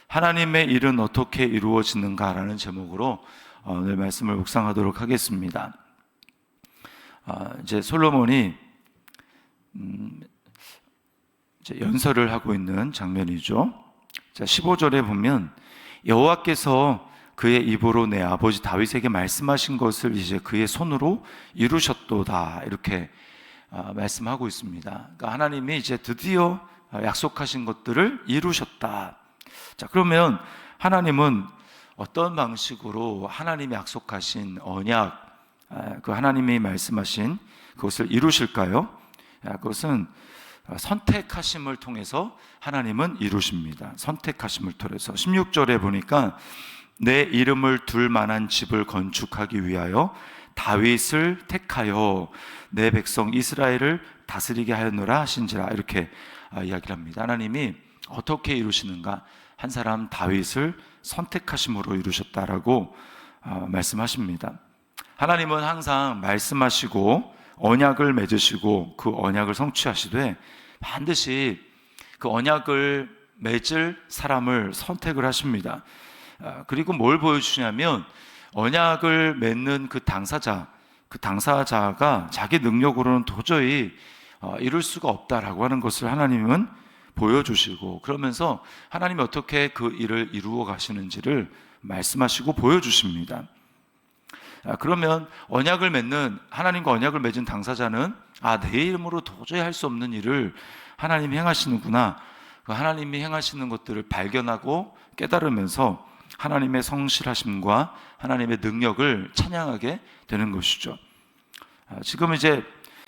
하나님의 일은 어떻게 이루어지는가라는 제목으로 오늘 말씀을 묵상하도록 하겠습니다. 이제 솔로몬이 이제 연설을 하고 있는 장면이죠. 자, 15절에 보면 여호와께서 그의 입으로 내 아버지 다윗에게 말씀하신 것을 이제 그의 손으로 이루셨도다, 이렇게 말씀하고 있습니다. 그러니까 하나님이 이제 드디어 약속하신 것들을 이루셨다. 자, 그러면 하나님은 어떤 방식으로 하나님이 약속하신 언약, 그 하나님이 말씀하신 그것을 이루실까요? 그것은 선택하심을 통해서 하나님은 이루십니다. 선택하심을 통해서 16절에 보니까 내 이름을 둘 만한 집을 건축하기 위하여 다윗을 택하여 내 백성 이스라엘을 다스리게 하였노라 하신지라, 이렇게 이야기를 합니다. 하나님이 어떻게 이루시는가? 한 사람 다윗을 선택하심으로 이루셨다라고 말씀하십니다. 하나님은 항상 말씀하시고 언약을 맺으시고 그 언약을 성취하시되 반드시 그 언약을 맺을 사람을 선택을 하십니다. 그리고 뭘 보여주시냐면 언약을 맺는 그 당사자가 자기 능력으로는 도저히 이룰 수가 없다라고 하는 것을 하나님은 보여주시고, 그러면서 하나님이 어떻게 그 일을 이루어 가시는지를 말씀하시고 보여주십니다. 그러면 언약을 맺는, 하나님과 언약을 맺은 당사자는 내 이름으로 도저히 할 수 없는 일을 하나님이 행하시는구나, 그 하나님이 행하시는 것들을 발견하고 깨달으면서 하나님의 성실하심과 하나님의 능력을 찬양하게 되는 것이죠. 지금 이제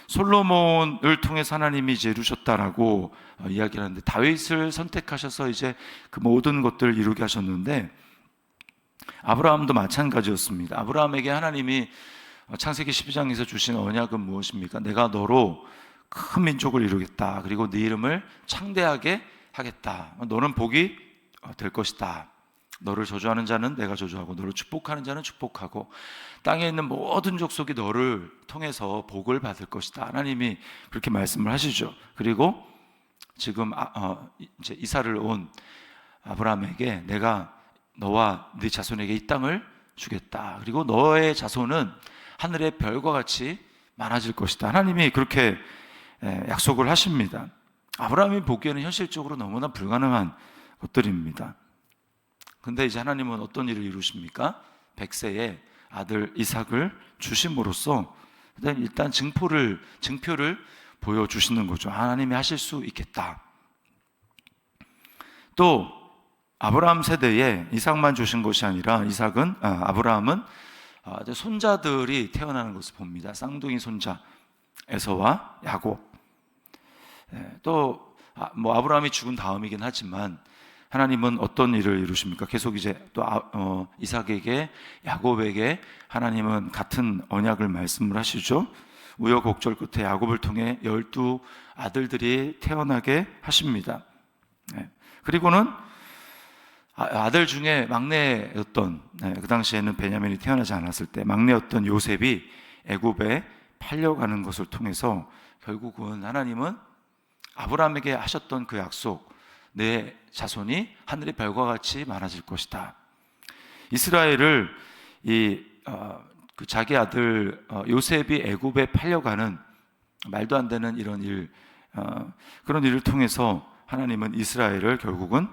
솔로몬을 통해서 하나님이 이제 이루셨다라고 이야기를 하는데, 다윗을 선택하셔서 이제 그 모든 것들을 이루게 하셨는데, 아브라함도 마찬가지였습니다. 아브라함에게 하나님이 창세기 12장에서 주신 언약은 무엇입니까? 내가 너로 큰 민족을 이루겠다, 그리고 네 이름을 창대하게 하겠다, 너는 복이 될 것이다, 너를 저주하는 자는 내가 저주하고 너를 축복하는 자는 축복하고 땅에 있는 모든 족속이 너를 통해서 복을 받을 것이다, 하나님이 그렇게 말씀을 하시죠. 그리고 지금 이제 이사를 온 아브라함에게 내가 너와 네 자손에게 이 땅을 주겠다, 그리고 너의 자손은 하늘의 별과 같이 많아질 것이다, 하나님이 그렇게 약속을 하십니다. 아브라함이 보기에는 현실적으로 너무나 불가능한 것들입니다. 근데 이제 하나님은 어떤 일을 이루십니까? 100세의 아들 이삭을 주심으로써 일단 증표를 보여주시는 거죠. 하나님이 하실 수 있겠다. 또 아브라함 세대에 이삭만 주신 것이 아니라 아브라함은 손자들이 태어나는 것을 봅니다. 쌍둥이 손자 에서와 야곱. 또 아브라함이 죽은 다음이긴 하지만 하나님은 어떤 일을 이루십니까? 계속 이제 또 이삭에게, 야곱에게 하나님은 같은 언약을 말씀을 하시죠. 우여곡절 끝에 야곱을 통해 12 아들들이 태어나게 하십니다. 그리고는 아들 중에 막내였던, 그 당시에는 베냐민이 태어나지 않았을 때 막내였던 요셉이 애굽에 팔려가는 것을 통해서 결국은 하나님은 아브라함에게 하셨던 그 약속, 내 자손이 하늘의 별과 같이 많아질 것이다. 이스라엘을 그 자기 아들 요셉이 애굽에 팔려가는 말도 안 되는 이런 일, 그런 일을 통해서 하나님은 이스라엘을 결국은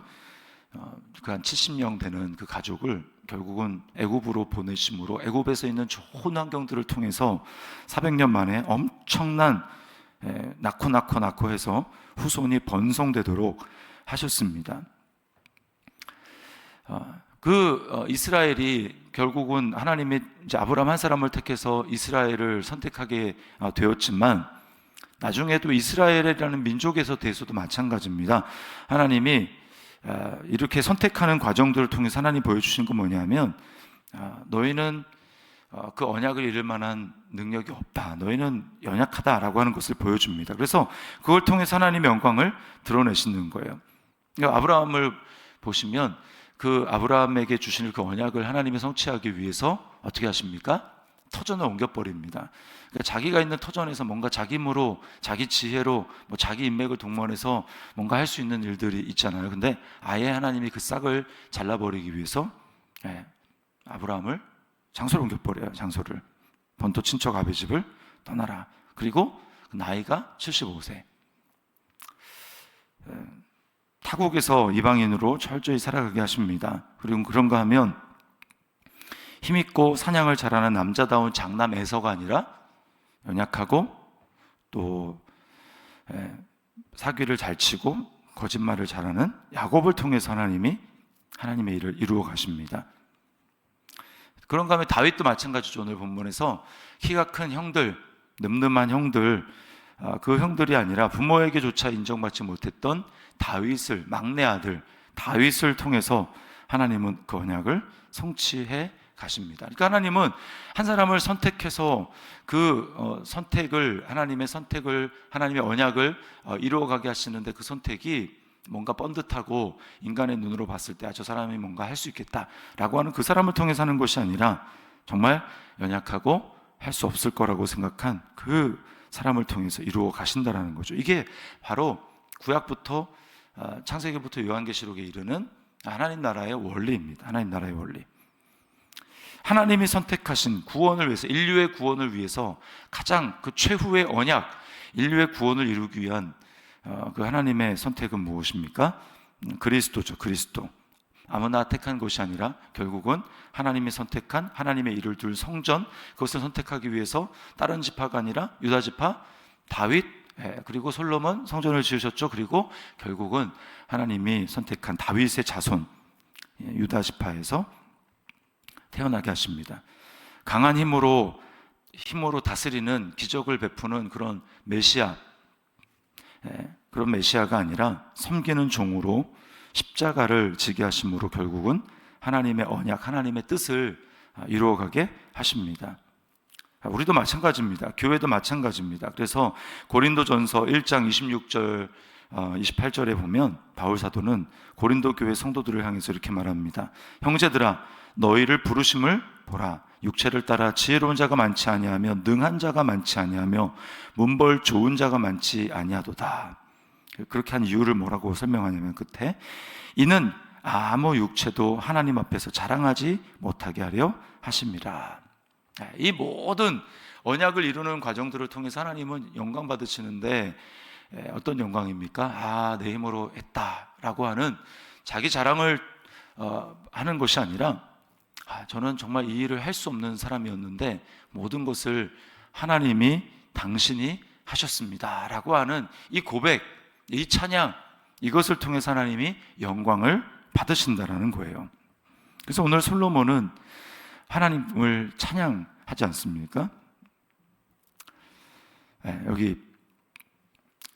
그 한 70명 되는 그 가족을 결국은 애굽으로 보내심으로 애굽에서 있는 좋은 환경들을 통해서 400년 만에 엄청난 낳고 해서 후손이 번성되도록 하셨습니다. 이스라엘이 결국은 하나님이 이제 아브라함 한 사람을 택해서 이스라엘을 선택하게 되었지만, 나중에도 이스라엘이라는 민족에서 대해서도 마찬가지입니다. 하나님이 이렇게 선택하는 과정들을 통해서 하나님 보여주신 건 뭐냐면, 너희는 그 언약을 이룰 만한 능력이 없다, 너희는 연약하다라고 하는 것을 보여줍니다. 그래서 그걸 통해서 하나님의 영광을 드러내시는 거예요. 그러니까 아브라함을 보시면 그 아브라함에게 주시는 그 언약을 하나님이 성취하기 위해서 어떻게 하십니까? 터전을 옮겨버립니다. 그러니까 자기가 있는 터전에서 뭔가 자기 힘으로, 자기 지혜로, 자기 인맥을 동원해서 뭔가 할 수 있는 일들이 있잖아요. 근데 아예 하나님이 그 싹을 잘라버리기 위해서 아브라함을 장소를 옮겨버려요. 장소를. 본토 친척 아비 집을 떠나라. 그리고 나이가 75세. 타국에서 이방인으로 철저히 살아가게 하십니다. 그리고 그런가 하면 힘있고 사냥을 잘하는 남자다운 장남 에서가 아니라 연약하고 또 사귀를 잘 치고 거짓말을 잘하는 야곱을 통해서 하나님의 일을 이루어 가십니다. 그런가 하면 다윗도 마찬가지죠. 오늘 본문에서 키가 큰 형들, 늠름한 형들, 그 형들이 아니라 부모에게조차 인정받지 못했던 다윗을, 막내 아들 다윗을 통해서 하나님은 그 언약을 성취해 가십니다. 그러니까 하나님은 한 사람을 선택해서 그 하나님의 언약을 이루어가게 하시는데, 그 선택이 뭔가 번듯하고 인간의 눈으로 봤을 때 저 사람이 뭔가 할 수 있겠다라고 하는 그 사람을 통해서 하는 것이 아니라 정말 연약하고 할 수 없을 거라고 생각한 그 사람을 통해서 이루어 가신다라는 거죠. 이게 바로 구약부터 창세기부터 요한계시록에 이르는 하나님 나라의 원리입니다. 하나님 나라의 원리. 하나님이 선택하신 구원을 위해서, 인류의 구원을 위해서 가장 그 최후의 언약, 인류의 구원을 이루기 위한 그 하나님의 선택은 무엇입니까? 그리스도죠. 그리스도. 아무나 택한 것이 아니라 결국은 하나님이 선택한 하나님의 일을 둘 성전, 그것을 선택하기 위해서 다른 지파가 아니라 유다 지파, 다윗, 그리고 솔로몬 성전을 지으셨죠. 그리고 결국은 하나님이 선택한 다윗의 자손, 유다 지파에서 태어나게 하십니다. 강한 힘으로 다스리는, 기적을 베푸는 그런 메시아, 그런 메시아가 아니라 섬기는 종으로 십자가를 지게 하심으로 결국은 하나님의 언약, 하나님의 뜻을 이루어가게 하십니다. 우리도 마찬가지입니다. 교회도 마찬가지입니다. 그래서 고린도전서 1장 26절 28절에 보면 바울 사도는 고린도 교회 성도들을 향해서 이렇게 말합니다. 형제들아, 너희를 부르심을 보라. 육체를 따라 지혜로운 자가 많지 아니하며 능한 자가 많지 아니하며 문벌 좋은 자가 많지 아니하도다. 그렇게 한 이유를 뭐라고 설명하냐면 끝에 이는 아무 육체도 하나님 앞에서 자랑하지 못하게 하려 하심이라. 이 모든 언약을 이루는 과정들을 통해서 하나님은 영광 받으시는데, 어떤 영광입니까? 내 힘으로 했다라고 하는 자기 자랑을 하는 것이 아니라, 저는 정말 이 일을 할 수 없는 사람이었는데 모든 것을 당신이 하셨습니다 라고 하는 이 고백, 이 찬양, 이것을 통해서 하나님이 영광을 받으신다라는 거예요. 그래서 오늘 솔로몬은 하나님을 찬양하지 않습니까? 여기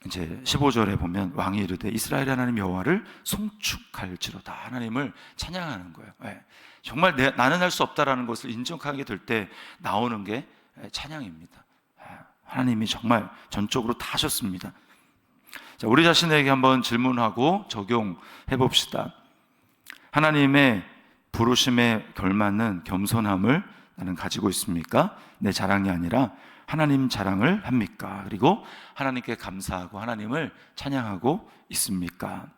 이제 15절에 보면 왕이 이르되 이스라엘 하나님 여호와를 송축할지로다. 하나님을 찬양하는 거예요. 정말 나는 할 수 없다라는 것을 인정하게 될 때 나오는 게 찬양입니다. 하나님이 정말 전적으로 다 하셨습니다. 자, 우리 자신에게 한번 질문하고 적용해 봅시다. 하나님의 부르심에 걸맞는 겸손함을 나는 가지고 있습니까? 내 자랑이 아니라 하나님 자랑을 합니까? 그리고 하나님께 감사하고 하나님을 찬양하고 있습니까?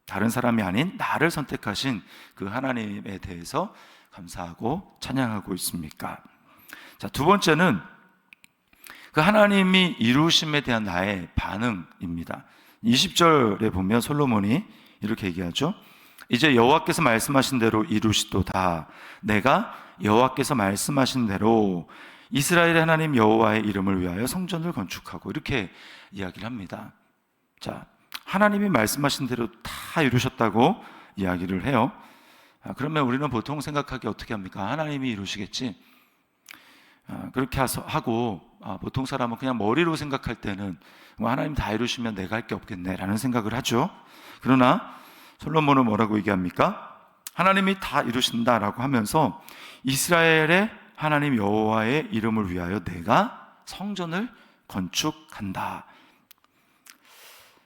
다른 사람이 아닌 나를 선택하신 그 하나님에 대해서 감사하고 찬양하고 있습니까? 자, 두 번째는 그 하나님이 이루심에 대한 나의 반응입니다. 20절에 보면 솔로몬이 이렇게 얘기하죠. 이제 여호와께서 말씀하신 대로 이루시도다. 내가 여호와께서 말씀하신 대로 이스라엘의 하나님 여호와의 이름을 위하여 성전을 건축하고, 이렇게 이야기를 합니다. 자, 하나님이 말씀하신 대로 다 이루셨다고 이야기를 해요. 그러면 우리는 보통 생각하기 어떻게 합니까? 하나님이 이루시겠지. 그렇게 하고 보통 사람은 그냥 머리로 생각할 때는 하나님 다 이루시면 내가 할 게 없겠네 라는 생각을 하죠. 그러나 솔로몬은 뭐라고 얘기합니까? 하나님이 다 이루신다라고 하면서 이스라엘의 하나님 여호와의 이름을 위하여 내가 성전을 건축한다.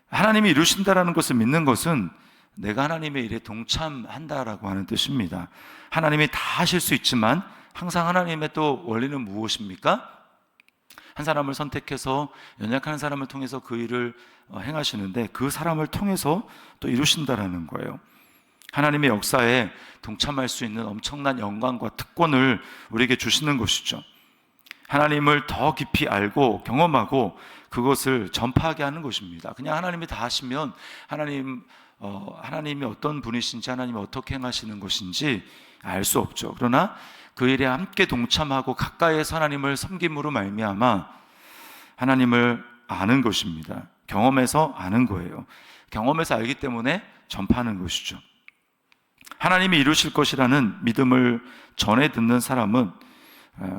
하나님이 이루신다라는 것을 믿는 것은 내가 하나님의 일에 동참한다라고 하는 뜻입니다. 하나님이 다 하실 수 있지만 항상 하나님의 또 원리는 무엇입니까? 한 사람을 선택해서 연약한 사람을 통해서 그 일을 행하시는데 그 사람을 통해서 또 이루신다라는 거예요. 하나님의 역사에 동참할 수 있는 엄청난 영광과 특권을 우리에게 주시는 것이죠. 하나님을 더 깊이 알고 경험하고 그것을 전파하게 하는 것입니다. 그냥 하나님이 다 하시면 하나님이 어떤 분이신지, 하나님이 어떻게 행하시는 것인지 알 수 없죠. 그러나 그 일에 함께 동참하고 가까이에서 하나님을 섬김으로 말미암아 하나님을 아는 것입니다. 경험해서 아는 거예요. 경험해서 알기 때문에 전파하는 것이죠. 하나님이 이루실 것이라는 믿음을 전해 듣는 사람은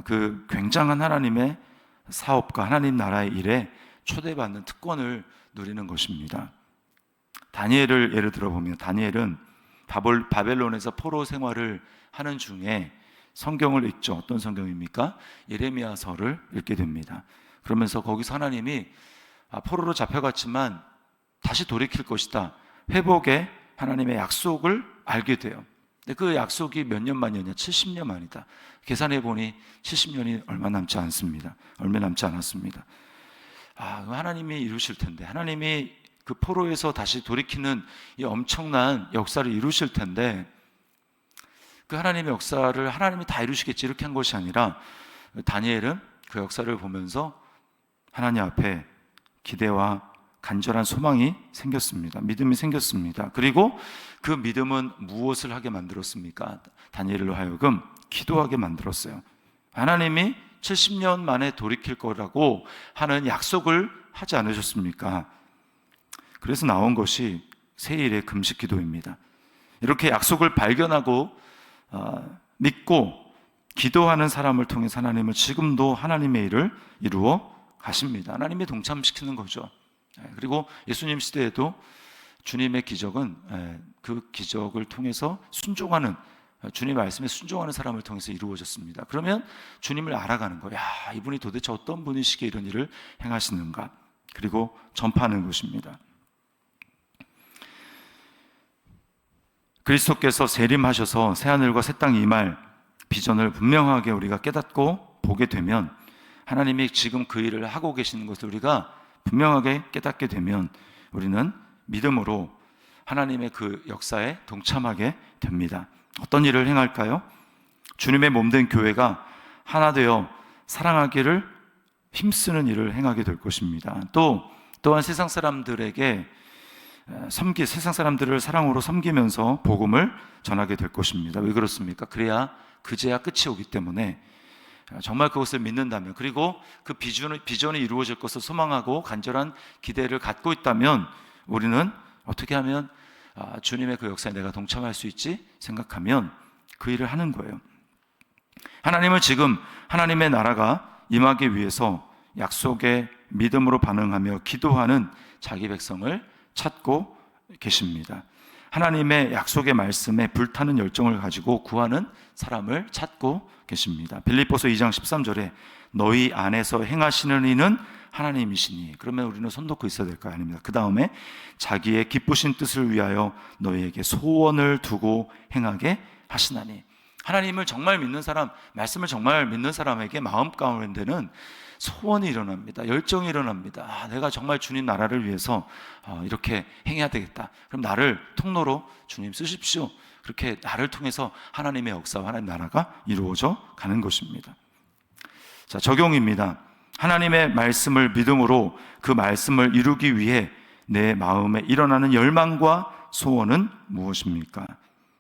그 굉장한 하나님의 사업과 하나님 나라의 일에 초대받는 특권을 누리는 것입니다. 다니엘을 예를 들어보면, 다니엘은 바벨론에서 포로 생활을 하는 중에 성경을 읽죠. 어떤 성경입니까? 예레미야서를 읽게 됩니다. 그러면서 거기서 하나님이 포로로 잡혀갔지만 다시 돌이킬 것이다, 회복의 하나님의 약속을 알게 돼요. 근데 그 약속이 몇 년 만이었냐? 70년 만이다. 계산해 보니 70년이 얼마 남지 않습니다. 얼마 남지 않았습니다. 하나님이 이루실 텐데, 하나님이 그 포로에서 다시 돌이키는 이 엄청난 역사를 이루실 텐데, 그 하나님의 역사를 하나님이 다 이루시겠지 이렇게 한 것이 아니라 다니엘은 그 역사를 보면서 하나님 앞에 기대와 간절한 소망이 생겼습니다. 믿음이 생겼습니다. 그리고 그 믿음은 무엇을 하게 만들었습니까? 다니엘로 하여금 기도하게 만들었어요. 하나님이 70년 만에 돌이킬 거라고 하는 약속을 하지 않으셨습니까? 그래서 나온 것이 세일의 금식 기도입니다. 이렇게 약속을 발견하고 믿고 기도하는 사람을 통해서 하나님은 지금도 하나님의 일을 이루어 가십니다. 하나님이 동참시키는 거죠. 그리고 예수님 시대에도 주님의 기적은 그 기적을 통해서 순종하는, 주님의 말씀에 순종하는 사람을 통해서 이루어졌습니다. 그러면 주님을 알아가는 거예요. 이분이 도대체 어떤 분이시기에 이런 일을 행하시는가, 그리고 전파하는 것입니다. 그리스도께서 재림하셔서 새하늘과 새 땅이 임할 비전을 분명하게 우리가 깨닫고 보게 되면, 하나님이 지금 그 일을 하고 계시는 것을 우리가 분명하게 깨닫게 되면 우리는 믿음으로 하나님의 그 역사에 동참하게 됩니다. 어떤 일을 행할까요? 주님의 몸된 교회가 하나 되어 사랑하기를 힘쓰는 일을 행하게 될 것입니다. 또한 세상 사람들에게 세상 사람들을 사랑으로 섬기면서 복음을 전하게 될 것입니다. 왜 그렇습니까? 그래야 그제야 끝이 오기 때문에, 정말 그것을 믿는다면, 그리고 그 비전이 이루어질 것을 소망하고 간절한 기대를 갖고 있다면, 우리는 어떻게 하면 주님의 그 역사에 내가 동참할 수 있지 생각하면 그 일을 하는 거예요. 하나님은 지금 하나님의 나라가 임하기 위해서 약속에 믿음으로 반응하며 기도하는 자기 백성을 찾고 계십니다. 하나님의 약속의 말씀에 불타는 열정을 가지고 구하는 사람을 찾고 계십니다. 빌립보서 2장 13절에 너희 안에서 행하시는 이는 하나님이시니, 그러면 우리는 손 놓고 있어야 될 거 아닙니까? 그 다음에 자기의 기쁘신 뜻을 위하여 너희에게 소원을 두고 행하게 하시나니, 하나님을 정말 믿는 사람, 말씀을 정말 믿는 사람에게 마음 가운데는 소원이 일어납니다. 열정이 일어납니다. 내가 정말 주님 나라를 위해서 이렇게 행해야 되겠다. 그럼 나를 통로로 주님 쓰십시오. 그렇게 나를 통해서 하나님의 역사와 하나님의 나라가 이루어져 가는 것입니다. 자, 적용입니다. 하나님의 말씀을 믿음으로 그 말씀을 이루기 위해 내 마음에 일어나는 열망과 소원은 무엇입니까?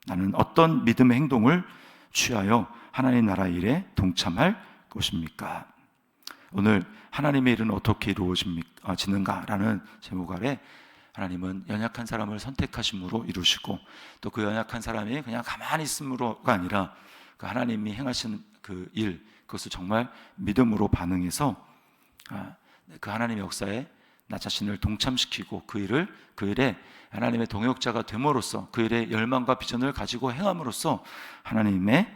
나는 어떤 믿음의 행동을 취하여 하나님 나라 일에 동참할 것입니까? 오늘 하나님의 일은 어떻게 이루어지는가라는 제목 아래 하나님은 연약한 사람을 선택하심으로 이루시고, 또 그 연약한 사람이 그냥 가만히 있음으로가 아니라 그 하나님이 행하신 그 일, 그것을 정말 믿음으로 반응해서 그 하나님의 역사에 나 자신을 동참시키고 그 일에 하나님의 동역자가 됨으로써, 그 일에 열망과 비전을 가지고 행함으로써 하나님의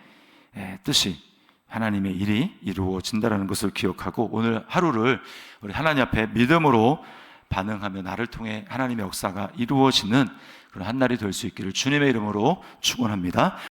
뜻이, 하나님의 일이 이루어진다는 것을 기억하고 오늘 하루를 우리 하나님 앞에 믿음으로 반응하며 나를 통해 하나님의 역사가 이루어지는 그런 한 날이 될 수 있기를 주님의 이름으로 축원합니다.